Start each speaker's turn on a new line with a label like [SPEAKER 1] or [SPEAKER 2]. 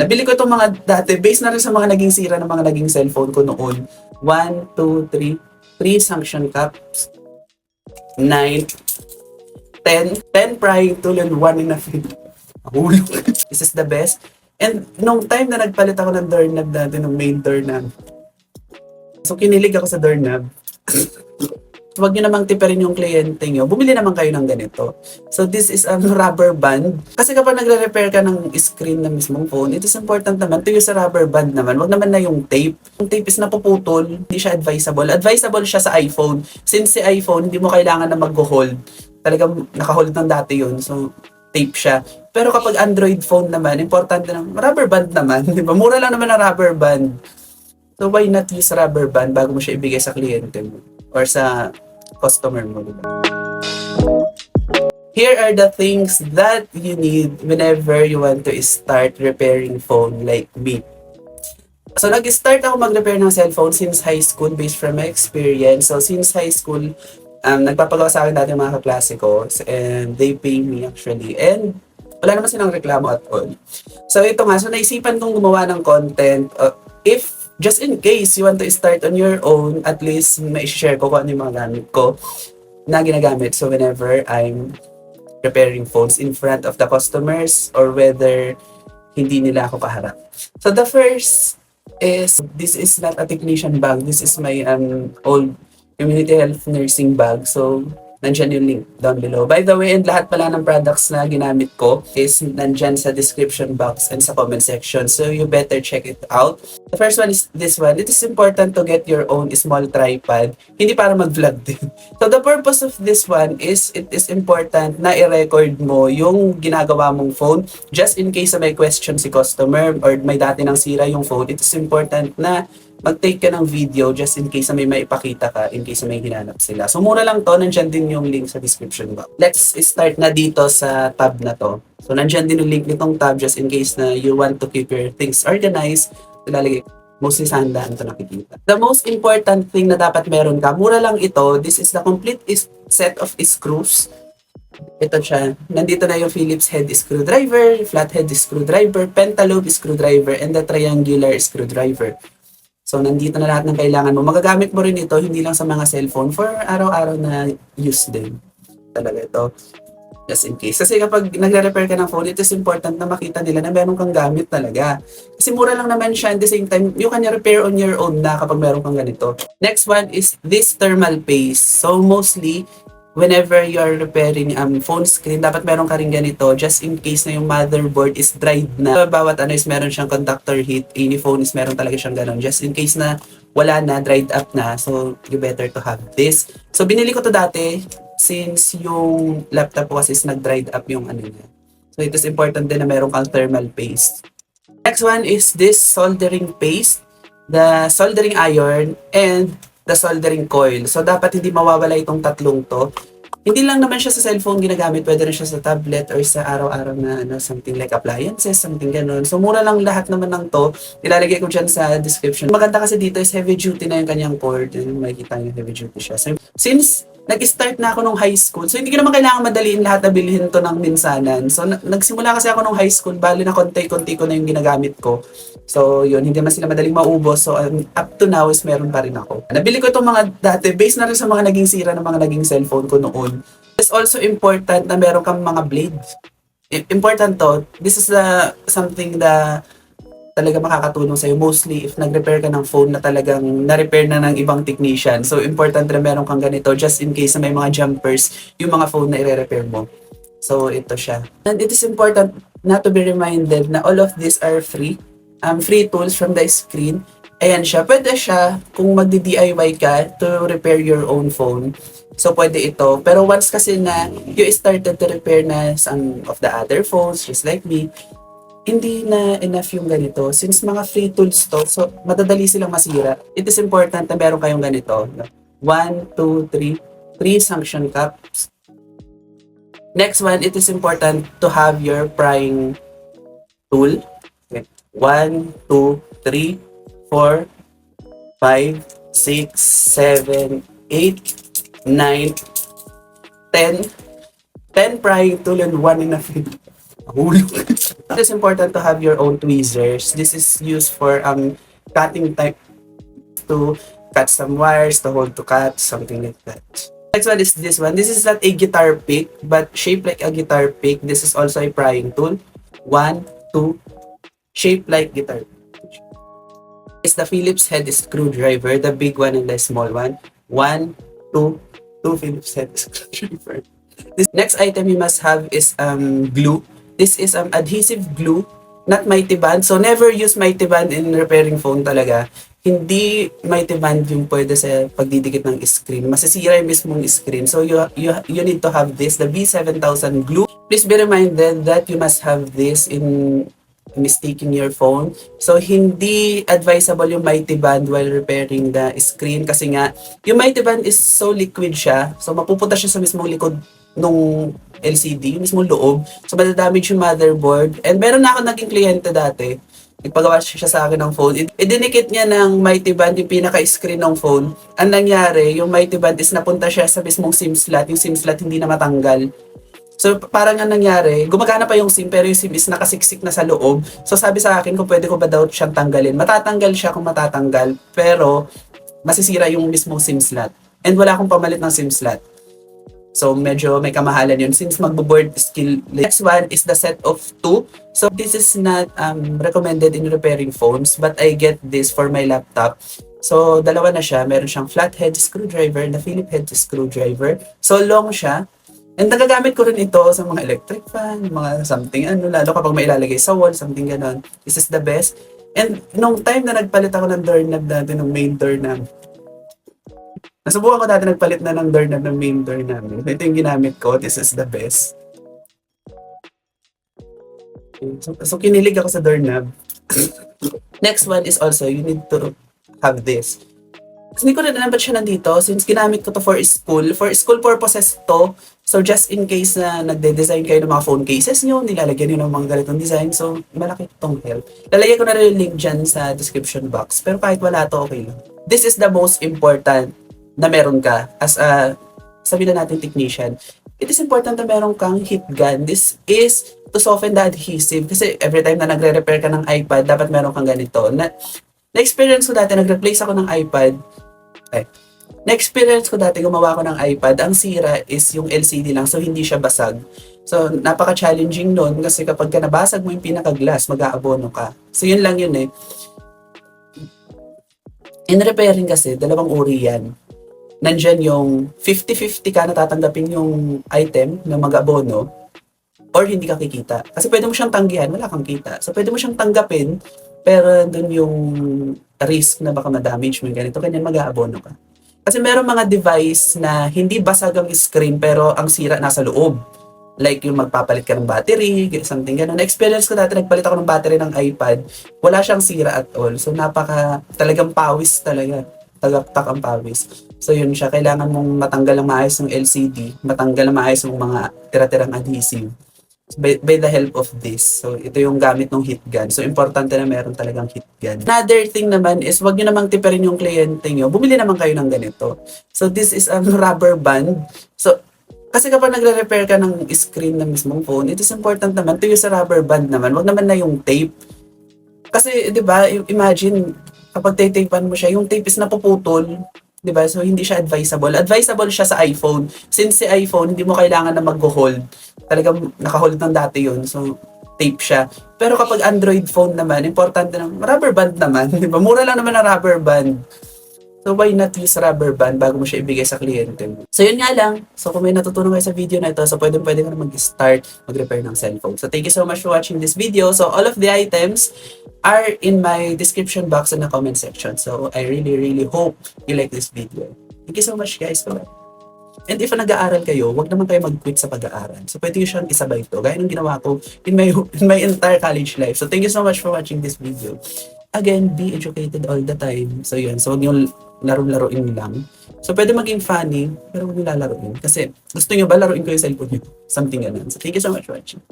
[SPEAKER 1] Nabili ko itong mga dati, based na rin sa mga naging sira ng mga naging cellphone ko noon. 1, 2, 3, 3 suction cups, 9, 10 prying tool, and 1 and a half. Hulog. This is the best. And nung time na nagpalit ako ng doorknob dati, ng main doorknob, so kinilig ako sa doorknob. Huwag nyo namang tiperin yung kliyente nyo, bumili naman kayo ng ganito. So this is a rubber band. Kasi kapag nagre-repair ka ng screen ng mismong phone, it is important naman to use a rubber band naman. Huwag naman na yung tape. Yung tape is napuputol, hindi siya advisable. Advisable siya sa iPhone. Since si iPhone, hindi mo kailangan na mag-hold. Talagang naka-hold ng dati yun. So tape siya. Pero kapag Android phone naman, importante na rubber band naman. Di ba? Mura lang naman ang rubber band. So why not use rubber band bago mo siya ibigay sa kliyente mo or sa customer mo, diba? Here are the things that you need whenever you want to start repairing phone like me. So nag-start ako mag-repair ng cellphone since high school based from my experience. So since high school, nagpapagawa sa akin dati mga kaklase ko and they pay me actually. And wala naman silang reklamo at all. So ito nga, so naisipan kong gumawa ng content. If just in case you want to start on your own, at least ma-share ko kung ano yung mga gamit ko na ginagamit. So whenever I'm repairing phones in front of the customers or whether hindi nila ako kaharap. So the first is, this is not a technician bag. This is my old community health nursing bag. So nandyan yung link down below. By the way, and lahat pala ng products na ginamit ko is nandyan sa description box and sa comment section. So you better check it out. The first one is this one. It is important to get your own small tripod. Hindi para mag-vlog din. So the purpose of this one is, it is important na i-record mo yung ginagawa mong phone. Just in case na may question si customer or may dati nang sira yung phone, it is important na mag-take ka ng video just in case na may maipakita ka, in case na may hinanap sila. So mura lang to, nandyan din yung link sa description box. Let's start na dito sa tab na to. So nandyan din yung link nitong tab just in case na you want to keep your things organized. Ilalagay mostly sa handaan ito nakikita. The most important thing na dapat meron ka, mura lang ito, this is the complete set of screws. Ito siya. Nandito na yung Phillips head screwdriver, flathead screwdriver, pentalobe screwdriver, and the triangular screwdriver. So, nandito na lahat ng kailangan mo. Magagamit mo rin ito, hindi lang sa mga cellphone, for araw-araw na use din. Talaga ito. Just in case. Kasi kapag nagre-repair ka ng phone, it is important na makita nila na meron kang gamit talaga. Kasi mura lang naman siya. At the same time, you can repair on your own na kapag meron kang ganito. Next one is this thermal paste. So, mostly, whenever you're repairing phone screen, dapat meron ka rin ganito just in case na yung motherboard is dried na. So, bawat ano is meron siyang conductor heat. Any phone is meron talaga siyang ganon. Just in case na wala na, dried up na. So, you better to have this. So, binili ko to dati since yung laptop ko kasi is nag-dried up yung ano niya. So, it is important din na meron kang thermal paste. Next one is this soldering paste, the soldering iron, and the soldering coil. So, dapat hindi mawawala itong tatlong to. Hindi lang naman siya sa cellphone ginagamit, pwede rin siya sa tablet or sa araw-araw na something like appliances, something ganun. So, mura lang lahat naman ng to. Ilalagay ko dyan sa description. Maganda kasi dito is heavy duty na yung kanyang cord. Makikita nyo heavy duty siya. So, since nag-start na ako nung high school, so hindi ko naman kailangan madaliin lahat na bilhin to ng minsanan. So, nagsimula kasi ako nung high school, bali na konti-konti ko na yung ginagamit ko. So, yun, hindi man sila madaling maubos. So, up to now is meron pa rin ako. Nabili ko itong mga dati, based na rin sa mga naging sira ng mga naging cellphone ko noon. It's also important na meron kang mga blades. Important to. This is something na talaga makakatulong sa'yo. Mostly, if nag-repair ka ng phone na talagang na-repair na ng ibang technician. So, important na meron kang ganito just in case na may mga jumpers yung mga phone na i-repair mo. So, ito siya. And it is important not to be reminded na all of these are free. Free tools from the screen. Ayan siya. Pwede siya kung magdi-DIY ka to repair your own phone. So, pwede ito. Pero once kasi na you started to repair na some of the other phones, just like me, hindi na enough yung ganito. Since mga free tools to, so madadali silang masira. It is important na meron kayong ganito. 1, 2, 3. 3 suction cups. Next one, it is important to have your prying tool. 1, 2, 3, 4, 5, 6, 7, 8, 9, 10. 10 prying tool and 1 and a half. Hulog. It is important to have your own tweezers. This is used for cutting type to cut some wires, to hold to cut, something like that. Next one is this one. This is not a guitar pick, but shaped like a guitar pick. This is also a prying tool. One, two, shaped like guitar. Is the Phillips head screwdriver, the big one and the small one. One, two Phillips head screwdriver. This next item you must have is glue. This is adhesive glue, not mighty band. So never use mighty band in repairing phone talaga. Hindi mighty band yung pwede sa pagdidikit ng screen. Masisira yung mismong screen. So you need to have this, the B7000 glue. Please be reminded that you must have this in mistaking your phone. So, hindi advisable yung mighty band while repairing the screen kasi nga, yung mighty band is so liquid siya. So, mapupunta siya sa mismong likod nung LCD, yung mismong loob. So, madadamage yung motherboard. And meron na ako naging kliyente dati. Nagpagawa siya sa akin ng phone. Idinikit niya ng mighty band yung pinaka-screen ng phone. Ang nangyari, yung mighty band is napunta siya sa mismong SIM slot. Yung SIM slot hindi na matanggal. So, parang nga nangyari, gumagana pa yung SIM pero yung SIM is nakasiksik na sa loob. So, sabi sa akin kung pwede ko ba daw siyang tanggalin. Matatanggal siya kung matatanggal, pero masisira yung mismong SIM slot. And wala akong pamalit ng SIM slot. So, medyo may kamahalan yun since magbo-board skill. Next one is the set of two. So, this is not recommended in repairing phones, but I get this for my laptop. So, dalawa na siya. Meron siyang flathead screwdriver na Phillips head screwdriver. So, long siya. And nagagamit ko rin ito sa mga electric fan, mga something lalo kapag may ilalagay sa wall, something ganon. This is the best. And nung time na nagpalit ako ng doorknob natin, ng main door namin, nasubukan ko dati nagpalit na ng doorknob ng main door namin. Ito yung ginamit ko, this is the best. So kinilig ako sa doorknob. Next one is also, you need to have this. Kasi hindi ko rin alam ba't siya nandito since ginamit ko to for school. For school purposes to. So just in case na nagde-design kayo ng mga phone cases nyo, nilalagyan nyo ng mga ganitong design. So malaki itong help. Lalagyan ko na rin yung link dyan sa description box. Pero kahit wala to, okay lang. This is the most important na meron ka as a, sabihin na natin technician. It is important na meron kang heat gun. This is to soften the adhesive. Kasi every time na nagre-repair ka ng iPad, dapat meron kang ganito. Na-experience ko dati, nag-replace ako ng iPad. Na-experience ko dati, gumawa ko ng iPad. Ang sira is yung LCD lang, so hindi siya basag. So, napaka-challenging nun kasi kapag ka nabasag mo yung pinaka-glass, mag-aabono ka. So, yun lang yun eh. In repairing kasi, dalawang uri yan. Nandyan yung 50-50 ka natatanggapin yung item na mag-abono or hindi ka kikita. Kasi pwede mo siyang tanggihan, wala kang kita. So, pwede mo siyang tanggapin pero dun yung risk na baka ma-damage mo yung ganito, ganyan mag-aabono ka. Kasi meron mga device na hindi basag ang screen pero ang sira nasa loob. Like yung magpapalit ka ng battery, something gano'n. Na-experience ko dati, nagpalit ako ng battery ng iPad. Wala siyang sira at all. So talagang pawis talaga. Tagaktak ang pawis. So yun siya, kailangan mong matanggal ang maayos ng LCD, matanggal ang maayos ng mga tira-tirang adhesive. By the help of this. So, ito yung gamit ng heat gun. So, importante na meron talagang heat gun. Another thing naman is, wag nyo namang tiperin yung kliyente nyo. Bumili naman kayo ng ganito. So, this is a rubber band. So, kasi kapag nagre-repair ka ng screen ng mismong phone, it is important naman to use a rubber band naman. Wag naman na yung tape. Kasi, di ba, imagine, kapag tape-tapean mo siya, yung tape is napuputol. Diba? So, hindi siya advisable. Advisable siya sa iPhone. Since si iPhone, hindi mo kailangan na mag-hold. Talagang naka-hold ng dati yun. So, tape siya. Pero kapag Android phone naman, importante na rubber band naman. Diba? Mura lang naman ang rubber band. So, why not use rubber band bago mo siya ibigay sa kliyente mo? So, yun nga lang. So, kung may natutunan kayo sa video na ito, so pwede ka na mag-start mag-repair ng cellphone. So, thank you so much for watching this video. So, all of the items are in my description box in the comment section. So, I really hope you like this video. Thank you so much, guys. Bye-bye. And if nag-aaral kayo, wag naman kayo mag-quit sa pag-aaral. So, pwede nyo siyang isabay ito. Gaya nung ginawa ko in my entire college life. So, thank you so much for watching this video. Again, be educated all the time. So, yun. So, wag nyo laro-laruin lang. So, pwede maging funny, pero wag nyo lalaruin. Kasi, gusto nyo ba laruin ko yung cellphone nyo? Something ganun. So, thank you so much for watching.